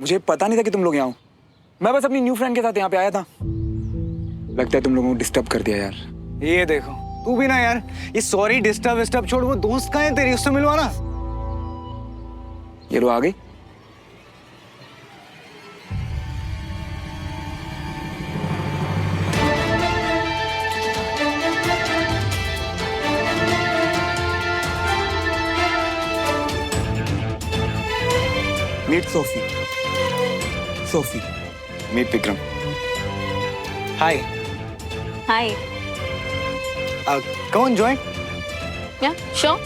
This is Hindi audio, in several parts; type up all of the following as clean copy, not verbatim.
मुझे पता नहीं था कि तुम लोग यहाँ हो। मैं बस अपनी न्यू फ्रेंड के साथ यहाँ पे आया था। लगता है तुम लोगों को डिस्टर्ब कर दिया यार। ये देखो तू भी ना यार, ये सॉरी डिस्टर्ब विस्टर्ब छोड़, वो दोस्त कहाँ है तेरी, उससे मिलवा ना। ये लो आ गई। Meet Sophie. Sophie meet Vikram. Hi. Hi. Come on join. Yeah, sure.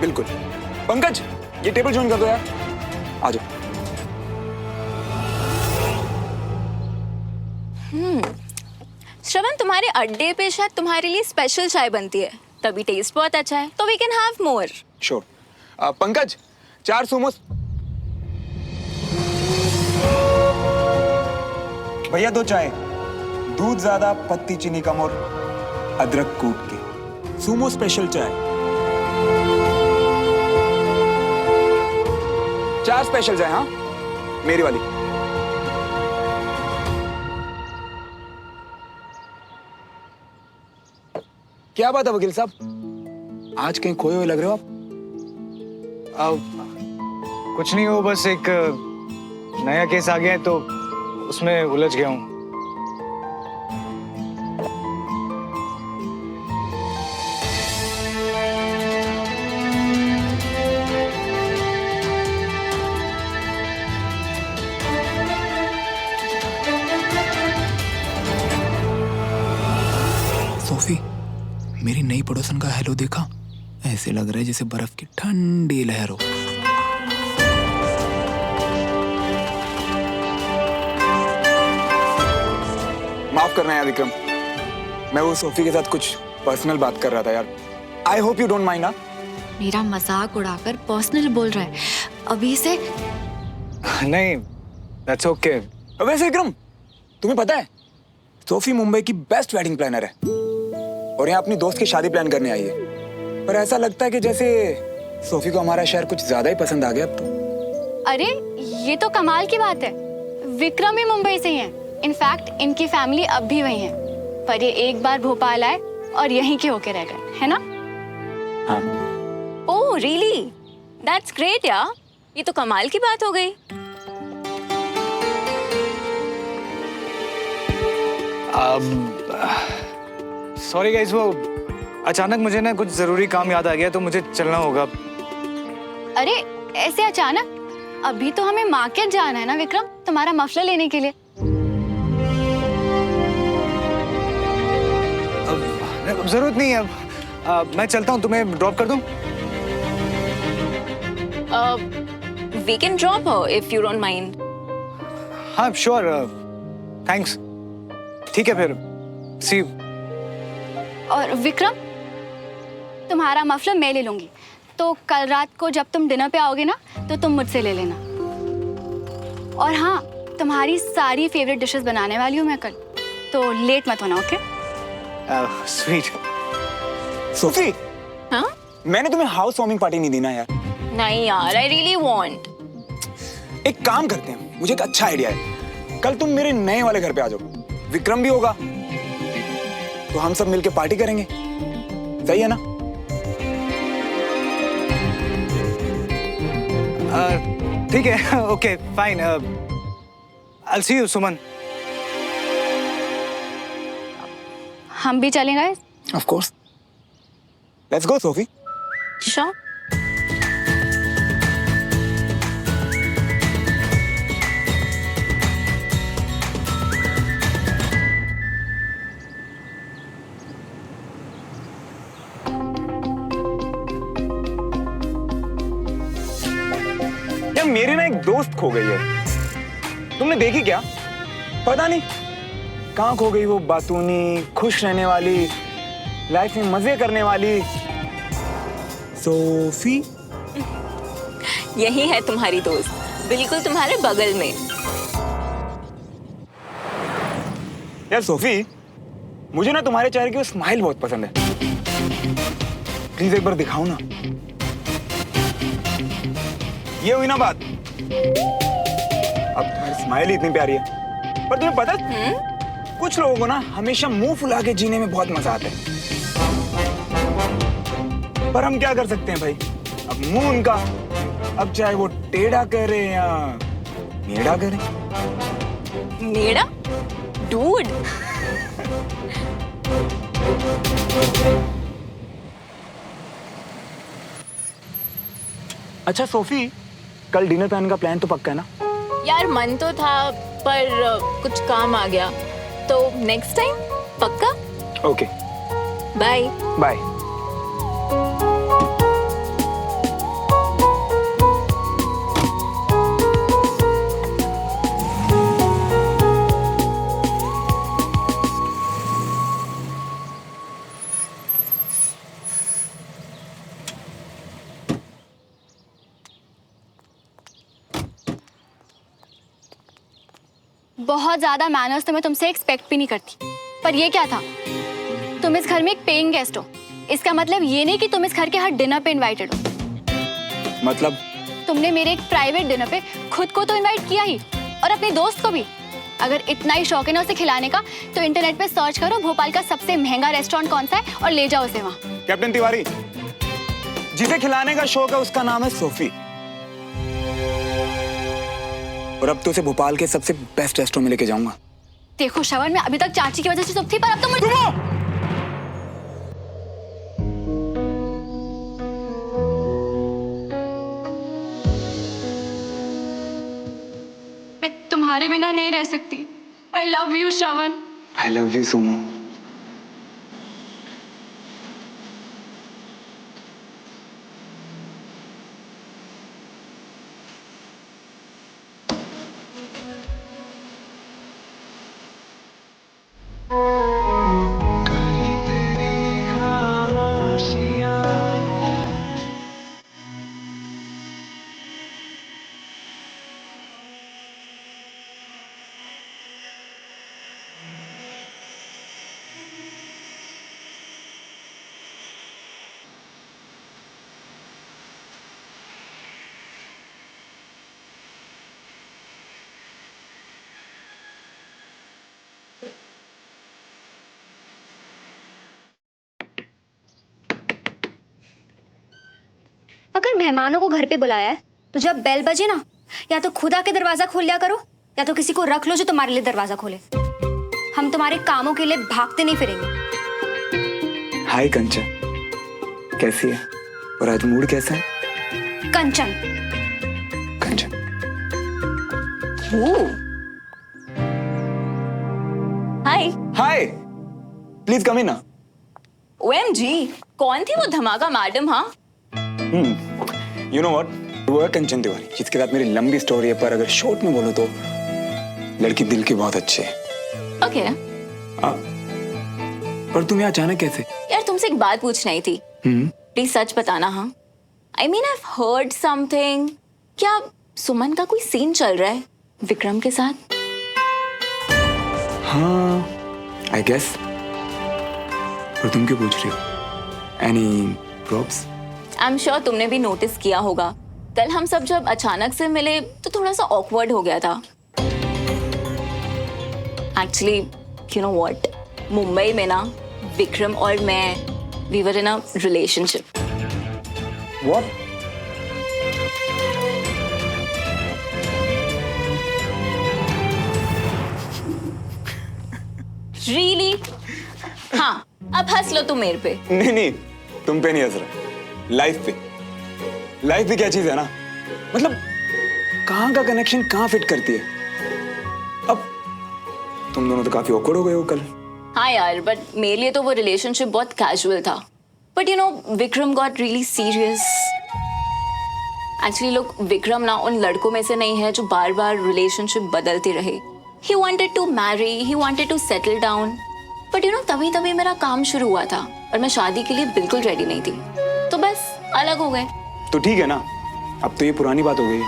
बिल्कुल। पंकज ये टेबल ज्वाइन कर दो यार। आ जाओ। श्रवण, तुम्हारे अड्डे पे शायद तुम्हारे लिए स्पेशल चाय बनती है, तभी टेस्ट बहुत अच्छा है, तो we can have more. Sure. Pankaj 4 samosas. भैया 2 चाय, दूध ज्यादा, पत्ती चीनी कम और अदरक कूट के। सुमो स्पेशल चाय। 4 स्पेशल चाय। हाँ मेरी वाली। क्या बात है वकील साहब, आज कहीं खोए हुए लग रहे हो आप? कुछ नहीं, हो बस एक नया केस आ गया है तो उसमें उलझ गया हूँ। सोफी, मेरी नई पड़ोसन का हेलो देखा? ऐसे लग रहा है जैसे बर्फ की ठंडी लहर हो। माफ करना यार विक्रम, मैं वो सोफी के साथ कुछ पर्सनल बात कर रहा था यार। I hope you don't mind. मेरा मजाक उड़ाकर पर्सनल बोल रहा है अभी से। नहीं, दैट्स ओके। वैसे विक्रम, तुम्हें पता है सोफी मुंबई की बेस्ट वेडिंग प्लानर है और यहाँ अपनी दोस्त की शादी प्लान करने आई है। पर ऐसा लगता है कि जैसे सोफी को हमारा शहर कुछ ज्यादा ही पसंद आ गया अब तो। अरे ये तो कमाल की बात है, विक्रम ही मुंबई से ही है। इनफैक्ट इनकी फैमिली अब भी वही है, पर ये एक बार भोपाल आए और यहीं के होके रह गए, है ना? हाँ। ओह रियली, दैट्स ग्रेट यार, ये तो कमाल की बात हो गई। सॉरी गाइस, वो अचानक मुझे ना कुछ जरूरी काम याद आ गया तो मुझे चलना होगा। अरे ऐसे अचानक? अभी तो हमें मार्केट जाना है ना विक्रम, तुम्हारा मफलर लेने के लिए। अब जरूरत नहीं है, अब मैं चलता हूँ, तुम्हें ड्रॉप कर दूँ? We can drop her if you don't mind. हाँ श्योर, थैंक्स। ठीक है फिर, सी यू। और विक्रम, तुम्हारा मफलर मैं ले लूंगी, तो कल रात को जब तुम डिनर पे आओगे ना तो तुम मुझसे ले लेना। और हाँ, तुम्हारी सारी फेवरेट डिशेस बनाने वाली हूँ मैं कल, तो लेट मत होना, ओके? स्वीट। सोफी, हाँ? मैंने तुम्हें हाउस वार्मिंग पार्टी नहीं दी ना यार। नहीं यार, I really want. एक काम करते हैं, मुझे एक अच्छा आइडिया है। कल तुम मेरे नए वाले घर पे आ जाओ, विक्रम भी होगा, तो हम सब मिलके पार्टी करेंगे। सही है ना? ठीक है, okay fine. I'll see you, सुमन। हम भी चलेंगे। Of course. Let's go, Sophie. Sure. यार मेरी ना एक दोस्त खो गई है, तुमने देखी क्या? पता नहीं कहाँ खो गई वो बातूनी, खुश रहने वाली, लाइफ में मजे करने वाली सोफी। यही है तुम्हारी दोस्त, बिल्कुल तुम्हारे बगल में। यार सोफी, मुझे ना तुम्हारे चेहरे की वो स्माइल बहुत पसंद है, प्लीज एक बार दिखाओ ना। ये हुई ना बात। अब तुम्हारी स्माइल ही इतनी प्यारी है, पर तुम्हें पता है कुछ लोगों को ना हमेशा मुंह फुला के जीने में बहुत मजा आता है। पर हम क्या कर सकते हैं भाई, अब मुंह उनका, अब चाहे वो टेढ़ा करे या मेढ़ा करे। मेरा डूड। अच्छा सोफी, कल डिनर प्लान का प्लान तो पक्का है ना? यार मन तो था पर कुछ काम आ गया, तो नेक्स्ट टाइम पक्का। Okay bye. बाय। बहुत ज्यादा मैनर्स तो मैं तुमसे एक्सपेक्ट भी नहीं करती, पर ये क्या था? तुम इस घर में एक पेइंग गेस्ट हो, इसका मतलब ये नहीं कि तुम इस घर के हर डिनर पे इनवाइटेड हो। मतलब? तुमने मेरे एक प्राइवेट डिनर पे खुद को तो इनवाइट किया ही, और अपने दोस्त को भी। अगर इतना ही शौक है ना उसे खिलाने का, तो इंटरनेट पे सर्च करो भोपाल का सबसे महंगा रेस्टोरेंट कौन सा है और ले जाओ उसे वहाँ। कैप्टन तिवारी, जिसे खिलाने का शौक है उसका नाम है सोफी, और अब तो उसे भोपाल के सबसे बेस्ट रेस्टोरेंट में लेके जाऊंगा। देखो श्रवण, मैं अभी तक चाची की वजह से चुप थी, पर अब तो मुझे मैं तुम्हारे बिना नहीं रह सकती। I love you Shravan. I love you Sumo. अगर मेहमानों को घर पे बुलाया है तो जब बेल बजे ना, या तो खुद आके दरवाजा खोल लिया करो, या तो किसी को रख लो जो तुम्हारे लिए दरवाजा खोले। हम तुम्हारे कामों के लिए भागते नहीं फिरेंगे। हाय कंचन, कैसी है? और आज मूड कैसा है? कंचन। कंचन। हाय। हाय, प्लीज कम इन ना। ओएमजी, कौन थी वो धमाका मैडम? हाँ, यू नो व्हाट, वो है कंचन तिवारी, जिसके साथ मेरी लंबी स्टोरी है, पर अगर शॉर्ट में बोलो तो लड़की दिल की बहुत अच्छी है। ओके। हाँ, पर तुम यहाँ अचानक कैसे? यार तुमसे एक बात पूछनी थी, प्लीज सच बताना। हाँ, I mean I heard something. क्या सुमन का कोई सीन चल रहा है विक्रम के साथ? हाँ, आई गेस। पर तुम क्यों पूछ रही हो? एनी प्रॉब्स? आई एम श्योर तुमने भी नोटिस किया होगा, कल हम सब जब अचानक से मिले तो थोड़ा सा ऑकवर्ड हो गया था। Actually you know what, Mumbai में ना विक्रम और मैं, we were in a relationship. What? Really? हाँ, अब हंस लो तुम मेरे पे। नहीं, तुम पे नहीं हंस रहा, लाइफ पे। लाइफ भी क्या चीज है ना, मतलब कहाँ का कनेक्शन कहाँ फिट करती है। अब तुम दोनों तो काफी ऑकवर्ड हो गए हो कल। हाँ यार, बट मेरे लिए तो वो रिलेशनशिप बहुत कैजुअल था, but you no Vikram got really serious. Actually लोग, विक्रम ना उन लड़कों में से नहीं है जो बार बार रिलेशनशिप बदलते रहे। He wanted to marry, he wanted to settle down, but you know तभी मेरा काम शुरू हुआ था और मैं शादी के लिए बिल्कुल रेडी नहीं थी, तो बस अलग हो गए। तो ठीक है ना, अब तो ये पुरानी बात हो गई है।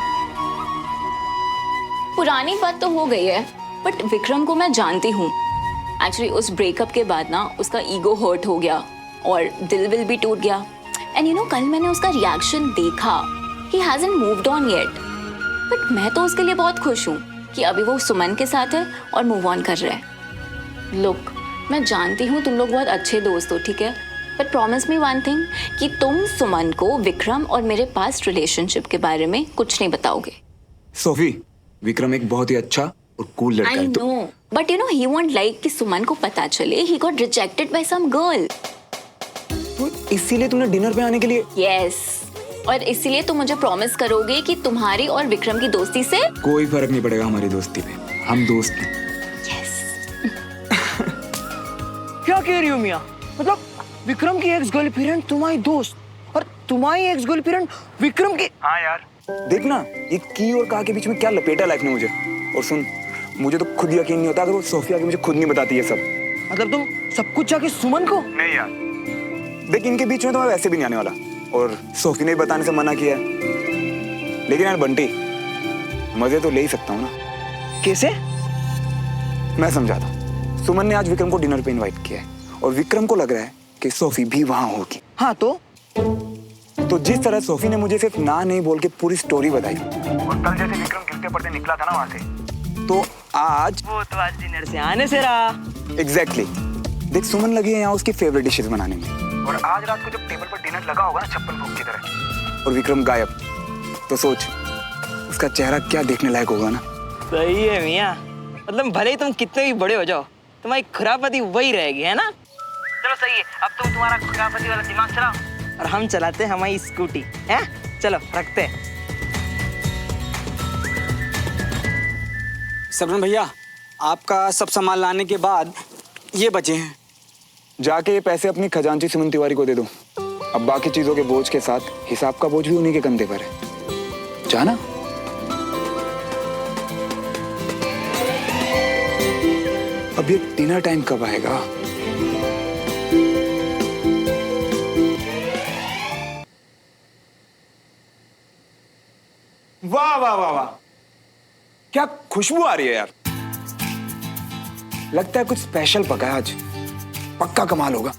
पुरानी बात तो हो गई है, बट विक्रम को मैं जानती हूँ। एक्चुअली उस ब्रेकअप के बाद ना उसका ईगो हर्ट हो गया और दिल विल भी टूट गया। एंड यू नो कल मैंने उसका रिएक्शन देखा, he hasn't moved on yet. But मैं तो उसके लिए बहुत खुश हूँ कि अभी वो सुमन के साथ है और मूव ऑन कर रहा है। Look, मैं जानती हूँ तुम लोग बहुत अच्छे दोस्त हो, ठीक है? But promise me one thing कि तुम सुमन को विक्रम और मेरे पास्ट रिलेशनशिप के बारे में कुछ नहीं बताओगे। सोफी, विक्रम एक बहुत ही अच्छा और कूल लड़का I है। know, but you know he won't like कि सुमन को पता चले he got rejected by some girl. तो इसीलिए तुमने डिनर पे आने के लिए? Yes. और इसीलिए तुम मुझे प्रॉमिस करोगे कि तुम्हारी और विक्रम की दोस्ती से कोई फर्क नहीं पड़ेगा हमारी दोस्ती पे, हम दोस्त हैं। क्या कह रही हो मियाँ? मतलब विक्रम की एक्स गर्लफ्रेंड तुम्हारी दोस्त और तुम्हारी एक्स गर्लफ्रेंड विक्रम की? हाँ यार। देखना ये की और का के बीच में क्या लपेटा लाइफ ने मुझे। और सुन, मुझे तो खुद यकीन नहीं होता अगर वो सोफिया के मुझे खुद नहीं बताती ये सब। मतलब तुम सब कुछ जाके सुमन को? नहीं यार, देख इनके बीच में तो मैं वैसे भी नहीं आने वाला और सोफी ने भी बताने से मना किया है। लेकिन यार बंटी, मजे तो ले ही सकता हूँ ना। कैसे? मैं समझाता हूँ। सुमन ने आज विक्रम को डिनर पे इनवाइट किया है और विक्रम को लग रहा है कि सोफी भी वहां होगी। हाँ तो जिस तरह सोफी ने मुझे सिर्फ ना नहीं बोल के पूरी स्टोरी बताई और कल जैसे विक्रम गिरते पड़ते निकला था ना वहां से, तो आज वो तो आज डिनर से आने से रहा। एग्जैक्टली। देख सुमन लगी है यहाँ उसकी फेवरेट डिशेस बनाने में और आज रात को जब टेबल पर डिनर लगा होगा ना छप्पन भोग की तरह और विक्रम गायब, तो सोच उसका चेहरा क्या देखने लायक होगा ना। सही है मियाँ, मतलब भले ही तुम कितने भी बड़े हो जाओ तुम्हारी खुरापती वही रहेगी, है ना? चलो सही है, अब तुम तुम्हारा खुरापती वाला दिमाग चलाओ और हम चलाते हैं हमारी स्कूटी, है? चलो रखते हैं। सबरन भैया, आपका सब सामान लाने के बाद ये बचे हैं। जाके ये पैसे अपनी खजांची सुमन तिवारी को दे दो। अब बाकी चीजों के बोझ के साथ हिसाब का बोझ भी उन्हीं के कंधे पर है। जाना। अब ये डिनर टाइम कब आएगा? वाह वाह वाह वाह, क्या खुशबू आ रही है यार। लगता है कुछ स्पेशल पका है आज, पक्का कमाल होगा।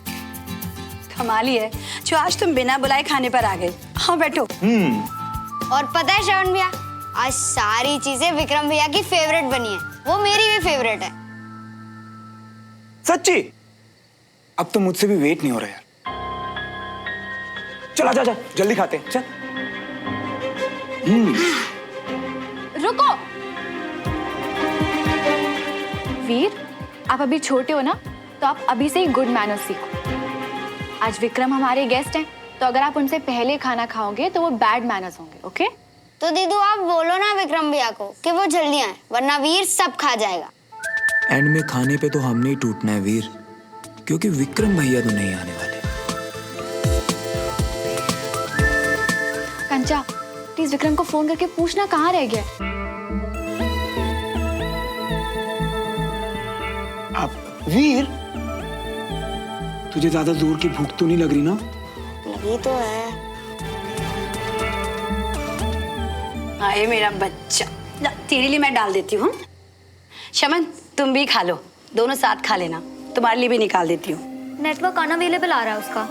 कमाल ही है जो आज तुम बिना बुलाए खाने पर आ गए। हाँ बैठो। और पता है श्रवण भैया, आज सारी चीजें विक्रम भैया की फेवरेट बनी है, वो मेरी भी फेवरेट है। सच्ची? अब तो मुझसे भी वेट नहीं हो रहा यार। चल आजा, जा जल्दी खाते हैं, चल। रुको वीर, आप अभी छोटे हो ना, तो आप अभी से ही गुड मैनर्स सीखो। आज विक्रम हमारे गेस्ट हैं, तो अगर आप उनसे पहले खाना खाओगे तो वो बैड मैनर्स होंगे, ओके? तो दीदू आप बोलो ना विक्रम भैया को कि वो जल्दी आए, वरना वीर सब खा जाएगा। एंड में खाने पे तो हमने ही टूटना है वीर, क्योंकि विक्रम भैया तो नहीं आने वाले। कंचा, प्लीज विक्रम को फोन करके पूछना कहाँ रह गया। अब वीर, तुझे ज्यादा जोर की भूख तो नहीं लग रही ना? लगी तो है। आए मेरा बच्चा, ला, तेरे लिए मैं डाल देती हूँ। शमन तुम भी खा लो, दोनों साथ खा लेना, तुम्हारे लिए भी निकाल देती हूँ। नेटवर्क अनअवेलेबल आ रहा है उसका।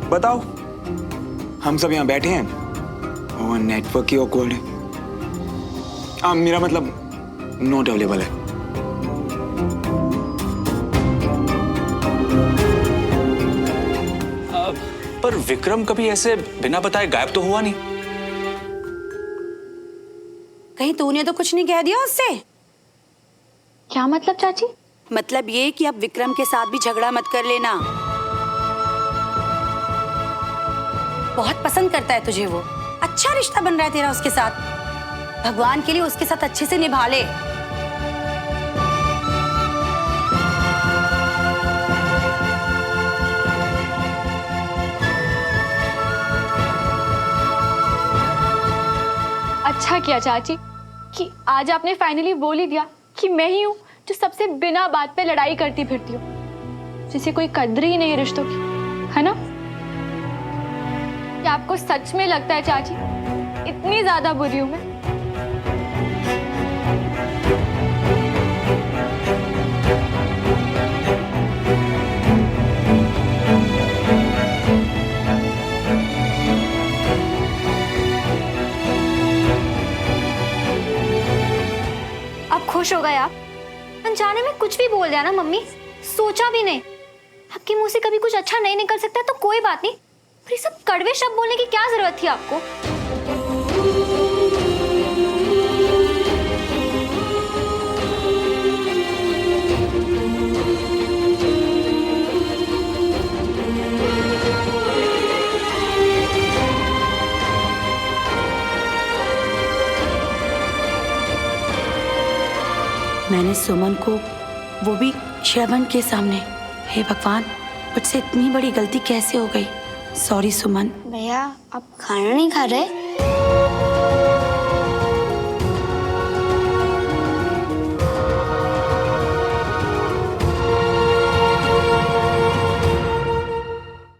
बताओ, हम सब यहाँ बैठे हैं और नेटवर्क ही ऑकवर्ड है। मेरा मतलब नॉट अवेलेबल है। पर विक्रम कभी ऐसे बिना बताए गायब तो हुआ नहीं। कहीं तूने तो कुछ नहीं कह दिया उससे? क्या मतलब चाची? मतलब ये कि अब विक्रम के साथ भी झगड़ा मत कर लेना। बहुत पसंद करता है तुझे वो, अच्छा रिश्ता बन रहा है तेरा उसके साथ। भगवान के लिए उसके साथ अच्छे से निभा ले। अच्छा किया चाची कि आज आपने फाइनली बोल ही दिया कि मैं ही हूँ जो सबसे बिना बात पे लड़ाई करती फिरती हूँ, जिसे कोई कद्र ही नहीं है रिश्तों की, है ना? क्या आपको सच में लगता है चाची इतनी ज्यादा बुरी हूं मैं? खुश हो गए आप? अनजाने में कुछ भी बोल दिया ना मम्मी, सोचा भी नहीं। आपके मुंह से कभी कुछ अच्छा नहीं निकल सकता तो कोई बात नहीं, पर ये सब कड़वे शब्द बोलने की क्या जरूरत थी आपको? मैंने सुमन को, वो भी श्रवण के सामने, हे भगवान, मुझसे इतनी बड़ी गलती कैसे हो गई? सॉरी सुमन। भैया आप खाना नहीं खा रहे?